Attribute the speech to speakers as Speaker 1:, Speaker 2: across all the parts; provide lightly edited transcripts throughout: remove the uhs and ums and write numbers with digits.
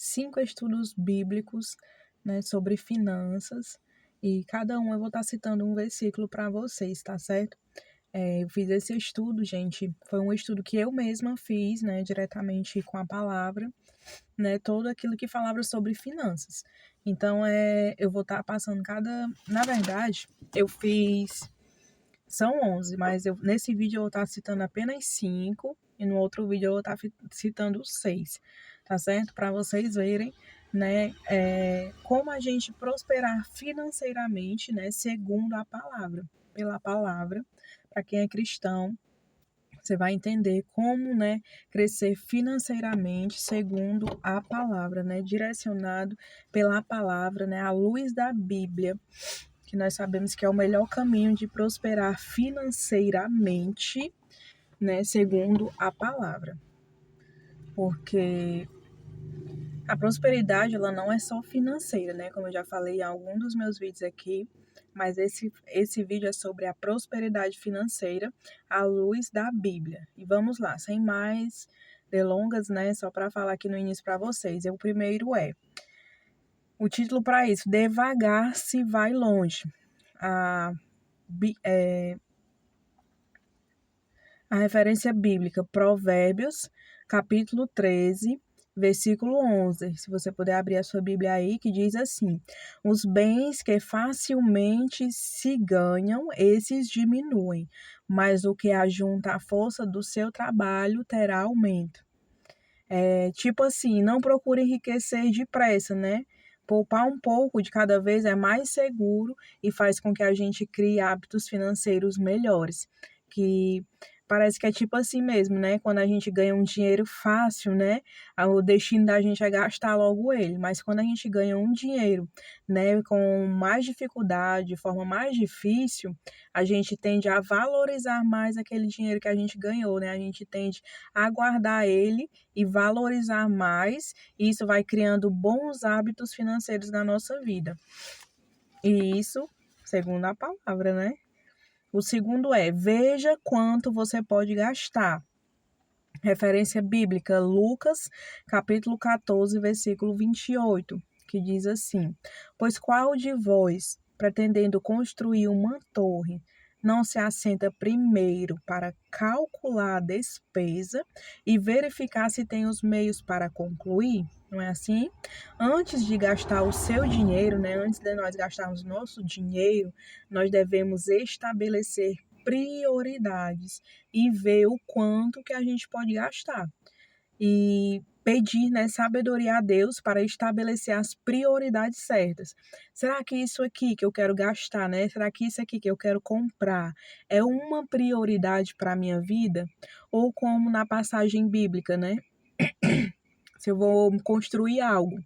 Speaker 1: 5 estudos bíblicos, né, sobre finanças, e cada um eu vou estar citando um versículo para vocês, tá certo? Eu fiz esse estudo, gente, foi um estudo que eu mesma fiz, né, diretamente com a palavra, né, todo aquilo que falava sobre finanças. Então, eu vou estar passando na verdade, eu fiz, são 11, mas nesse vídeo eu vou estar citando apenas 5, e no outro vídeo eu vou estar citando 6, tá certo? Para vocês verem, né, como a gente prosperar financeiramente, né, segundo a palavra, pela palavra. Para quem é cristão, você vai entender como, né, crescer financeiramente segundo a palavra, né, direcionado pela palavra, né, à luz da Bíblia, que nós sabemos que é o melhor caminho de prosperar financeiramente, né, segundo a palavra. Porque a prosperidade, ela não é só financeira, né, como eu já falei em algum dos meus vídeos aqui, mas esse vídeo é sobre a prosperidade financeira à luz da Bíblia. E vamos lá, sem mais delongas, né, só para falar aqui no início para vocês. O primeiro o título para isso, Devagar se vai longe. A referência bíblica, Provérbios, capítulo 13, versículo 11. Se você puder abrir a sua Bíblia aí, que diz assim: os bens que facilmente se ganham, esses diminuem, mas o que ajunta a força do seu trabalho terá aumento. Tipo assim, não procure enriquecer depressa, né? Poupar um pouco de cada vez é mais seguro e faz com que a gente crie hábitos financeiros melhores. Que parece que é tipo assim mesmo, né? Quando a gente ganha um dinheiro fácil, né? O destino da gente é gastar logo ele. Mas quando a gente ganha um dinheiro, né, com mais dificuldade, de forma mais difícil, a gente tende a valorizar mais aquele dinheiro que a gente ganhou, né? A gente tende a guardar ele e valorizar mais, e isso vai criando bons hábitos financeiros na nossa vida. E isso, segundo a palavra, né? O segundo veja quanto você pode gastar. Referência bíblica, Lucas, capítulo 14, versículo 28, que diz assim: pois qual de vós, pretendendo construir uma torre, não se assenta primeiro para calcular a despesa e verificar se tem os meios para concluir? Não é assim? Antes de gastar o seu dinheiro, né, antes de nós gastarmos nosso dinheiro, nós devemos estabelecer prioridades e ver o quanto que a gente pode gastar. E pedir, né, sabedoria a Deus para estabelecer as prioridades certas. Será que isso aqui que eu quero gastar, né? Será que isso aqui que eu quero comprar é uma prioridade para a minha vida? Ou como na passagem bíblica, né? Se eu vou construir algo,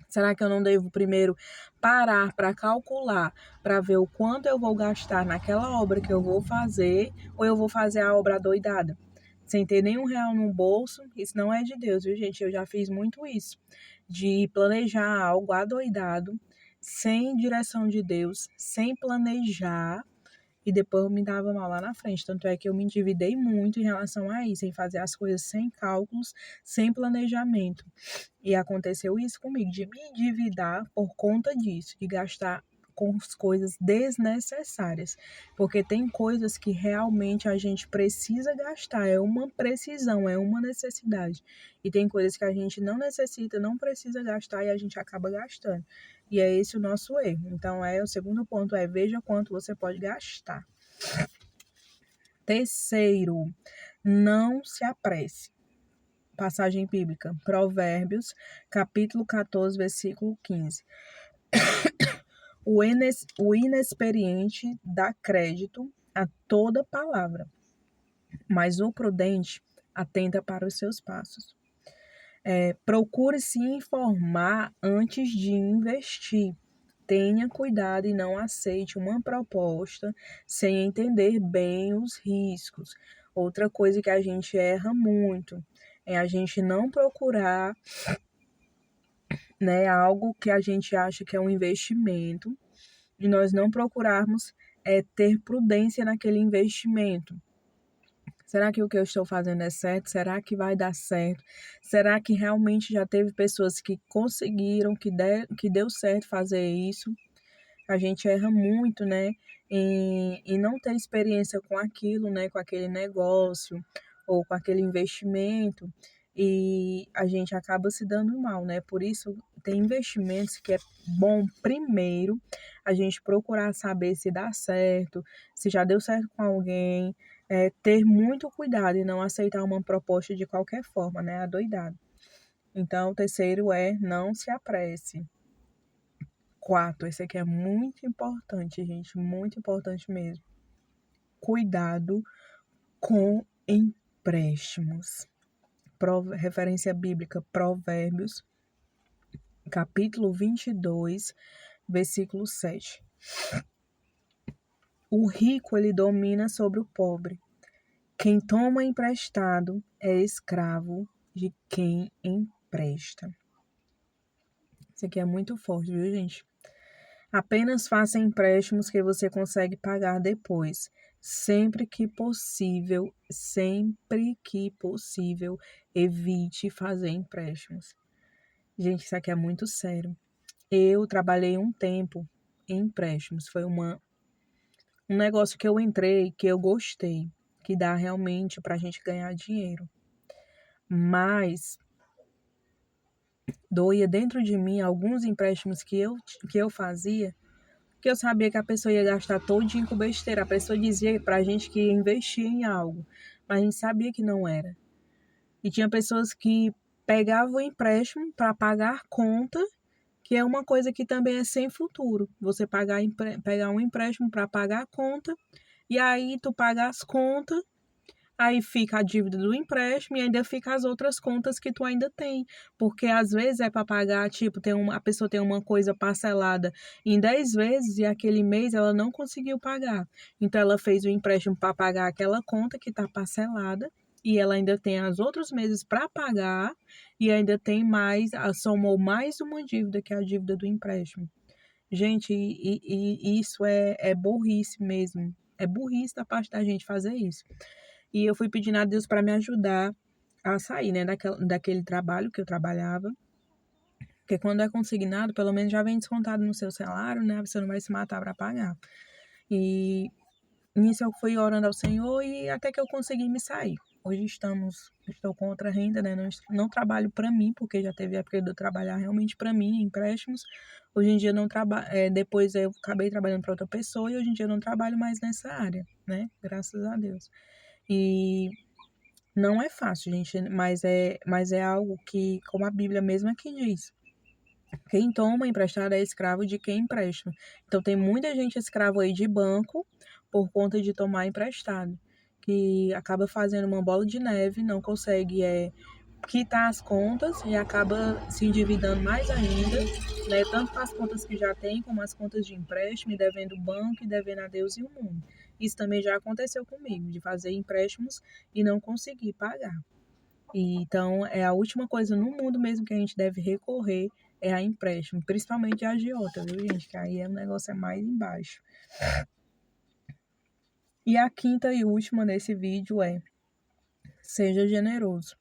Speaker 1: será que eu não devo primeiro parar para calcular, para ver o quanto eu vou gastar naquela obra que eu vou fazer, ou eu vou fazer a obra adoidada? Sem ter nenhum real no bolso, isso não é de Deus, viu, gente? Eu já fiz muito isso, de planejar algo adoidado, sem direção de Deus, sem planejar, e depois eu me dava mal lá na frente. Tanto é que eu me endividei muito em relação a isso, em fazer as coisas sem cálculos, sem planejamento. E aconteceu isso comigo, de me endividar por conta disso, de gastar com as coisas desnecessárias. Porque tem coisas que realmente a gente precisa gastar, é uma precisão, é uma necessidade. E tem coisas que a gente não necessita, não precisa gastar e a gente acaba gastando. E é esse o nosso erro. Então, o segundo ponto veja quanto você pode gastar. Terceiro, não se apresse. Passagem bíblica, Provérbios, capítulo 14, versículo 15. O inexperiente dá crédito a toda palavra, mas o prudente atenta para os seus passos. Procure se informar antes de investir. Tenha cuidado e não aceite uma proposta sem entender bem os riscos. Outra coisa que a gente erra muito é a gente não procurar, né, algo que a gente acha que é um investimento e nós não procurarmos ter prudência naquele investimento. Será que o que eu estou fazendo é certo? Será que vai dar certo? Será que realmente já teve pessoas que conseguiram, que deu certo fazer isso? A gente erra muito, né, em não ter experiência com aquilo, né, com aquele negócio ou com aquele investimento, e a gente acaba se dando mal, né? Por isso, tem investimentos que é bom primeiro a gente procurar saber se dá certo, se já deu certo com alguém, ter muito cuidado e não aceitar uma proposta de qualquer forma, né? Adoidado. Então, o terceiro é não se apresse. 4, esse aqui é muito importante, gente, muito importante mesmo. Cuidado com empréstimos. Referência bíblica, Provérbios, capítulo 22, versículo 7. O rico, ele domina sobre o pobre. Quem toma emprestado é escravo de quem empresta. Isso aqui é muito forte, viu, gente? Apenas faça empréstimos que você consegue pagar depois. Sempre que possível, evite fazer empréstimos. Gente, isso aqui é muito sério. Eu trabalhei um tempo em empréstimos. Foi um negócio que eu entrei, que eu gostei, que dá realmente para a gente ganhar dinheiro. Mas doía dentro de mim alguns empréstimos que eu fazia, que eu sabia que a pessoa ia gastar todinho com besteira. A pessoa dizia pra gente que ia investir em algo, mas a gente sabia que não era. E tinha pessoas que pegavam o empréstimo para pagar conta, que é uma coisa que também é sem futuro. Você pegar um empréstimo para pagar a conta, e aí tu paga as contas. Aí fica a dívida do empréstimo e ainda fica as outras contas que tu ainda tem. Porque às vezes é para pagar, tipo, a pessoa tem uma coisa parcelada em 10 vezes e aquele mês ela não conseguiu pagar. Então ela fez o empréstimo para pagar aquela conta que está parcelada e ela ainda tem os outros meses para pagar e ainda tem mais, somou mais uma dívida que é a dívida do empréstimo. Gente, e isso é burrice mesmo. É burrice da parte da gente fazer isso. E eu fui pedindo a Deus para me ajudar a sair, né, daquele trabalho que eu trabalhava. Porque quando é consignado, pelo menos já vem descontado no seu salário, né? Você não vai se matar para pagar. E nisso eu fui orando ao Senhor e até que eu consegui me sair. Hoje estou com outra renda, né? Não trabalho para mim, porque já teve época de eu trabalhar realmente para mim, em empréstimos. Hoje em dia não trabalho, depois eu acabei trabalhando para outra pessoa e hoje em dia eu não trabalho mais nessa área, né? Graças a Deus. E não é fácil, gente, mas é algo que, como a Bíblia mesmo aqui diz, quem toma emprestado é escravo de quem empresta. Então, tem muita gente escravo aí de banco por conta de tomar emprestado, que acaba fazendo uma bola de neve, não consegue quitar as contas e acaba se endividando mais ainda, né? Tanto com as contas que já tem, como as contas de empréstimo, e devendo o banco e devendo a Deus e o mundo. Isso também já aconteceu comigo, de fazer empréstimos e não conseguir pagar. E, então, é a última coisa no mundo mesmo que a gente deve recorrer é a empréstimo, principalmente a agiota, viu, gente? Que aí o negócio é mais embaixo. E a quinta e última nesse vídeo é: seja generoso.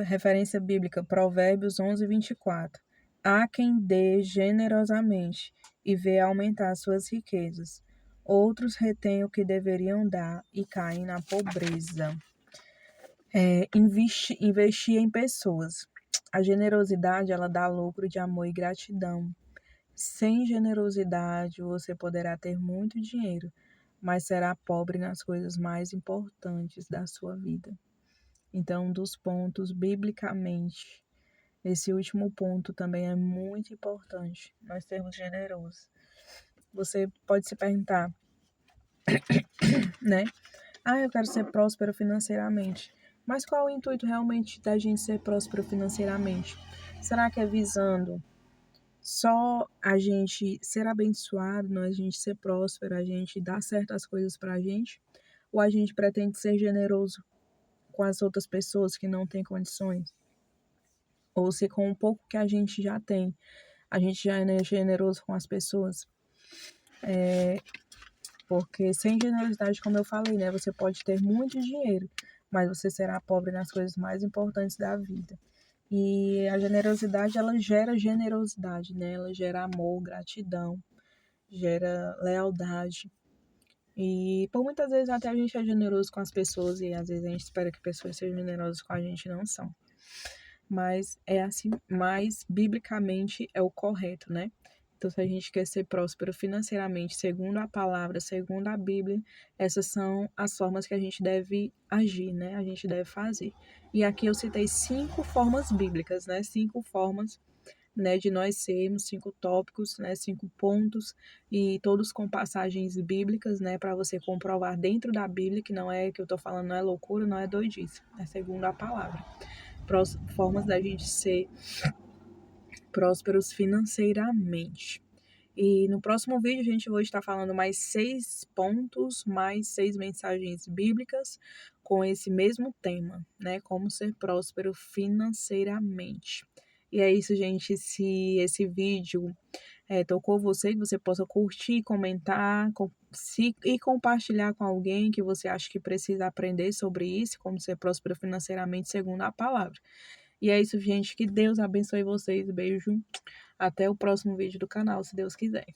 Speaker 1: Referência bíblica, Provérbios 11, 24. Há quem dê generosamente e vê aumentar suas riquezas. Outros retêm o que deveriam dar e caem na pobreza. Investir em pessoas. A generosidade, ela dá lucro de amor e gratidão. Sem generosidade, você poderá ter muito dinheiro, mas será pobre nas coisas mais importantes da sua vida. Então, um dos pontos, biblicamente, esse último ponto também é muito importante, nós sermos generosos. Você pode se perguntar, né? Eu quero ser próspero financeiramente. Mas qual o intuito realmente da gente ser próspero financeiramente? Será que é visando só a gente ser abençoado, não a gente ser próspero, a gente dar certas coisas pra gente? Ou a gente pretende ser generoso com as outras pessoas que não têm condições? Ou se com o pouco que a gente já tem, a gente já é generoso com as pessoas? Porque sem generosidade, como eu falei, né, você pode ter muito dinheiro, mas você será pobre nas coisas mais importantes da vida. E a generosidade, ela gera generosidade, né? Ela gera amor, gratidão, gera lealdade. E por muitas vezes até a gente é generoso com as pessoas e às vezes a gente espera que pessoas sejam generosas com a gente, e não são. Mas é assim, mas biblicamente é o correto, né? Então, se a gente quer ser próspero financeiramente, segundo a palavra, segundo a Bíblia, essas são as formas que a gente deve agir, né? A gente deve fazer. E aqui eu citei 5 formas bíblicas, né? 5 formas, né, de nós sermos, 5 tópicos, né, 5 pontos, e todos com passagens bíblicas, né, para você comprovar dentro da Bíblia, que não é que eu tô falando, não é loucura, não é doidice, é segundo a palavra. Formas da gente ser prósperos financeiramente. E no próximo vídeo a gente vai estar falando mais 6 pontos, mais 6 mensagens bíblicas com esse mesmo tema, né? Como ser próspero financeiramente. E é isso, gente. Se esse vídeo tocou você, que você possa curtir, comentar, e compartilhar com alguém que você acha que precisa aprender sobre isso, como ser próspero financeiramente segundo a palavra. E é isso, gente. Que Deus abençoe vocês. Beijo. Até o próximo vídeo do canal, se Deus quiser.